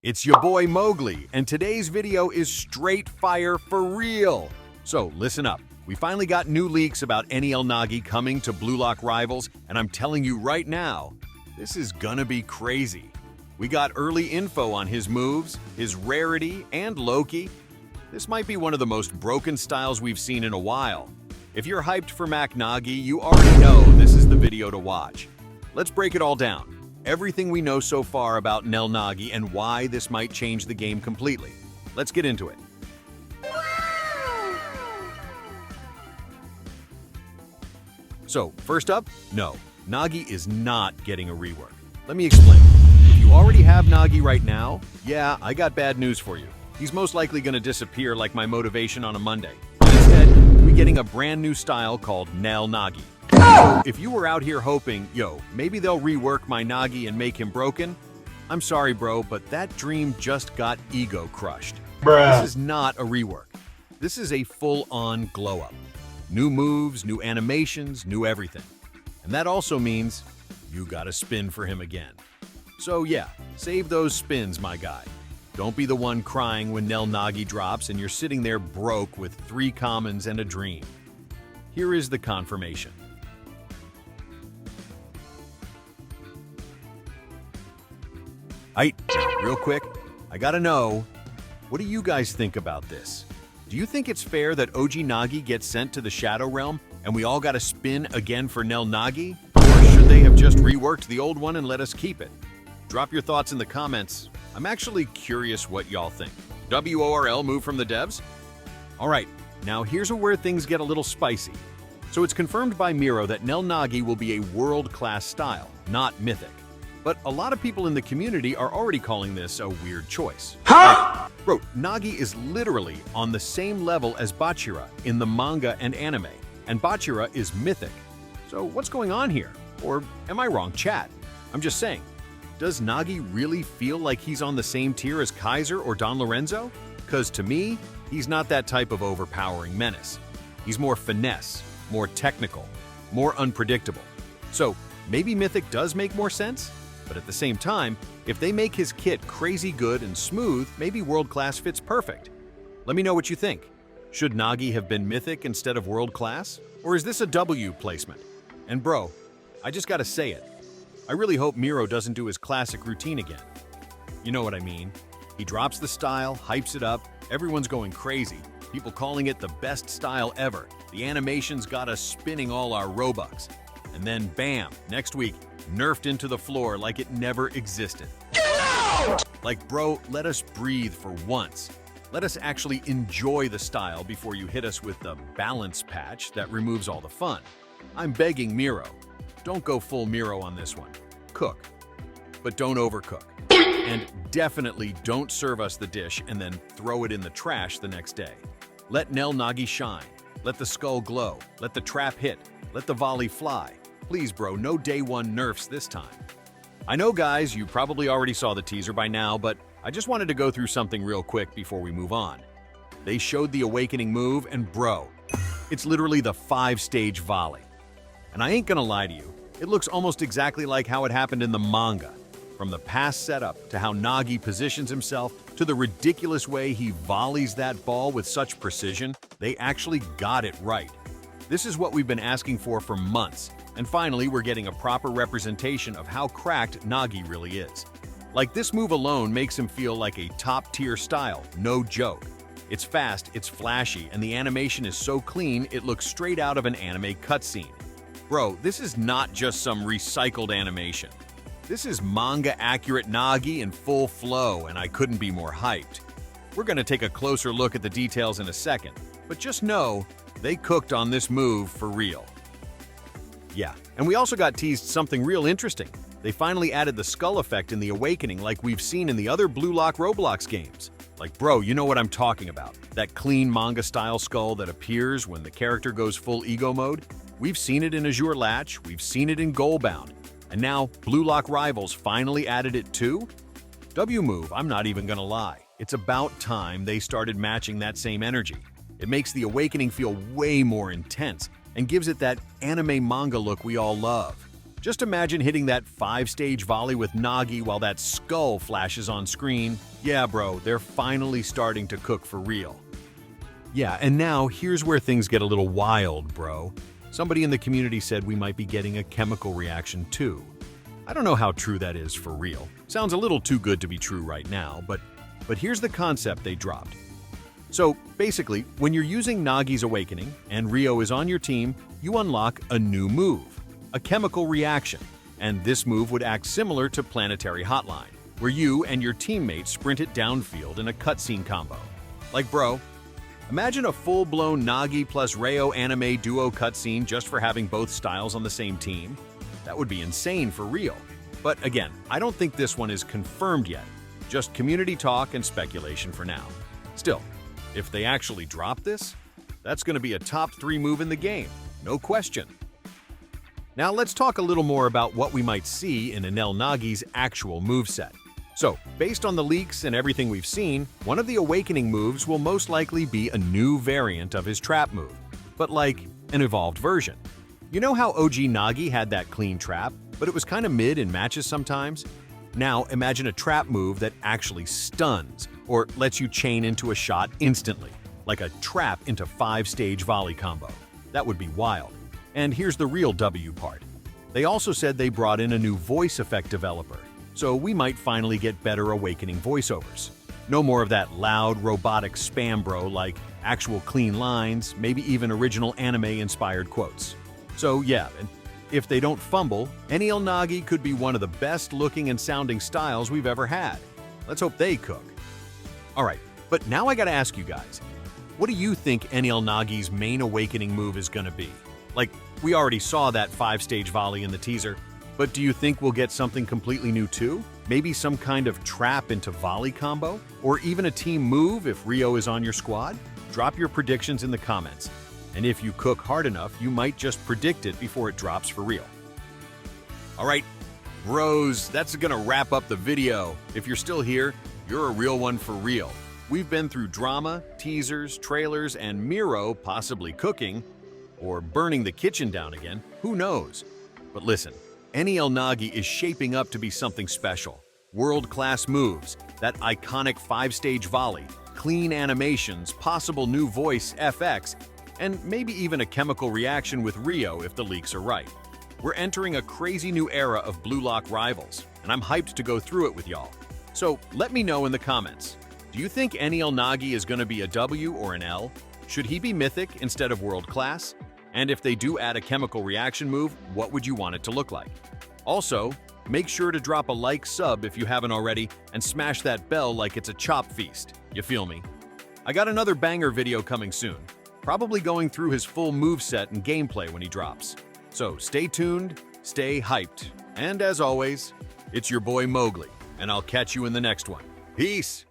It's your boy Mowgli, and today's video is straight fire for real. So listen up. We finally got new leaks about NEL Nagi coming to Blue Lock Rivals, and I'm telling you right now, this is gonna be crazy. We got early info on his moves, his Rarity, and Loki. This might be one of the most broken styles we've seen in a while. If you're hyped for Mac Nagi, you already know this is the video to watch. Let's break it all down. Everything we know so far about NEL Nagi and why this might change the game completely. Let's get into it. So, first up, no, Nagi is not getting a rework. Let me explain. If you already have Nagi right now, yeah, I got bad news for you. He's most likely going to disappear like my motivation on a Monday. Instead, we're getting a brand new style called NEL Nagi. So if you were out here hoping, maybe they'll rework my Nagi and make him broken, I'm sorry, bro, but that dream just got ego crushed. This is not a rework. This is a full-on glow-up. New moves, new animations, new everything. And that also means you gotta spin for him again. So yeah, save those spins, my guy. Don't be the one crying when NEL Nagi drops and you're sitting there broke with 3 commons and a dream. Here is the confirmation. Real quick, I gotta know, what do you guys think about this? Do you think it's fair that OG Nagi gets sent to the Shadow Realm and we all gotta spin again for NEL Nagi? Or should they have just reworked the old one and let us keep it? Drop your thoughts in the comments. I'm actually curious what y'all think. WORL move from the devs? Alright, now here's where things get a little spicy. So it's confirmed by Miro that NEL Nagi will be a world-class style, not mythic. But a lot of people in the community are already calling this a weird choice. Huh? Bro, Nagi is literally on the same level as Bachira in the manga and anime, and Bachira is mythic. So what's going on here? Or am I wrong, chat? I'm just saying, does Nagi really feel like he's on the same tier as Kaiser or Don Lorenzo? Because to me, he's not that type of overpowering menace. He's more finesse, more technical, more unpredictable. So maybe mythic does make more sense? But at the same time, if they make his kit crazy good and smooth, maybe world-class fits perfect. Let me know what you think. Should Nagi have been mythic instead of world-class? Or is this a W placement? And bro, I just gotta say it. I really hope Miro doesn't do his classic routine again. You know what I mean. He drops the style, hypes it up, everyone's going crazy. People calling it the best style ever. The animations got us spinning all our Robux. And then bam, next week, nerfed into the floor like it never existed. Get out! Like, bro, let us breathe for once. Let us actually enjoy the style before you hit us with the balance patch that removes all the fun. I'm begging Miro. Don't go full Miro on this one. Cook, but don't overcook. And definitely don't serve us the dish and then throw it in the trash the next day. Let NEL Nagi shine. Let the skull glow. Let the trap hit. Let the volley fly. Please, bro, no day 1 nerfs this time. I know, guys, you probably already saw the teaser by now, but I just wanted to go through something real quick before we move on. They showed the awakening move, and bro, it's literally the 5-stage volley. And I ain't gonna lie to you, it looks almost exactly like how it happened in the manga. From the past setup, to how Nagi positions himself, to the ridiculous way he volleys that ball with such precision, they actually got it right. This is what we've been asking for months. And finally, we're getting a proper representation of how cracked Nagi really is. Like, this move alone makes him feel like a top-tier style, no joke. It's fast, it's flashy, and the animation is so clean it looks straight out of an anime cutscene. Bro, this is not just some recycled animation. This is manga-accurate Nagi in full flow, and I couldn't be more hyped. We're gonna take a closer look at the details in a second, but just know, they cooked on this move for real. Yeah, and we also got teased something real interesting. They finally added the skull effect in the awakening like we've seen in the other Blue Lock Roblox games. Like, bro, you know what I'm talking about. That clean manga-style skull that appears when the character goes full ego mode. We've seen it in Azure Latch, we've seen it in Goalbound, and now Blue Lock Rivals finally added it too? W move, I'm not even gonna lie. It's about time they started matching that same energy. It makes the awakening feel way more intense, and gives it that anime manga look we all love. Just imagine hitting that 5-stage volley with Nagi while that skull flashes on screen. Yeah, bro, they're finally starting to cook for real. Yeah, and now here's where things get a little wild, bro. Somebody in the community said we might be getting a chemical reaction too. I don't know how true that is for real. Sounds a little too good to be true right now, but here's the concept they dropped. So basically, when you're using Nagi's Awakening and Rio is on your team, you unlock a new move, a chemical reaction, and this move would act similar to Planetary Hotline, where you and your teammates sprint it downfield in a cutscene combo. Like, bro, imagine a full-blown Nagi plus Reo anime duo cutscene just for having both styles on the same team. That would be insane for real. But again, I don't think this one is confirmed yet. Just community talk and speculation for now. Still, if they actually drop this, that's going to be a top 3 move in the game, no question. Now let's talk a little more about what we might see in NEL Nagi's actual moveset. So, based on the leaks and everything we've seen, one of the Awakening moves will most likely be a new variant of his trap move, but like an evolved version. You know how OG Nagi had that clean trap, but it was kind of mid in matches sometimes? Now imagine a trap move that actually stuns, or lets you chain into a shot instantly, like a trap into 5-stage volley combo. That would be wild. And here's the real W part. They also said they brought in a new voice effect developer, so we might finally get better Awakening voiceovers. No more of that loud, robotic spam bro like actual clean lines, maybe even original anime-inspired quotes. So yeah, and if they don't fumble, NEL Nagi could be one of the best looking and sounding styles we've ever had. Let's hope they cook. Alright, but now I gotta ask you guys, what do you think NEL Nagi's main Awakening move is gonna be? Like, we already saw that 5-stage volley in the teaser, but do you think we'll get something completely new too? Maybe some kind of trap into volley combo? Or even a team move if Rio is on your squad? Drop your predictions in the comments. And if you cook hard enough, you might just predict it before it drops for real. Alright, bros, that's gonna wrap up the video. If you're still here, you're a real one for real. We've been through drama, teasers, trailers, and Miro possibly cooking, or burning the kitchen down again, who knows? But listen, NEL Nagi is shaping up to be something special. World-class moves, that iconic 5-stage volley, clean animations, possible new voice FX, and maybe even a chemical reaction with Rio if the leaks are right. We're entering a crazy new era of Blue Lock rivals, and I'm hyped to go through it with y'all. So let me know in the comments. Do you think NEL Nagi is going to be a W or an L? Should he be mythic instead of world class? And if they do add a chemical reaction move, what would you want it to look like? Also, make sure to drop a like, sub if you haven't already, and smash that bell like it's a chop feast. You feel me? I got another banger video coming soon. Probably going through his full moveset and gameplay when he drops. So stay tuned, stay hyped, and as always, it's your boy Mowgli, and I'll catch you in the next one. Peace!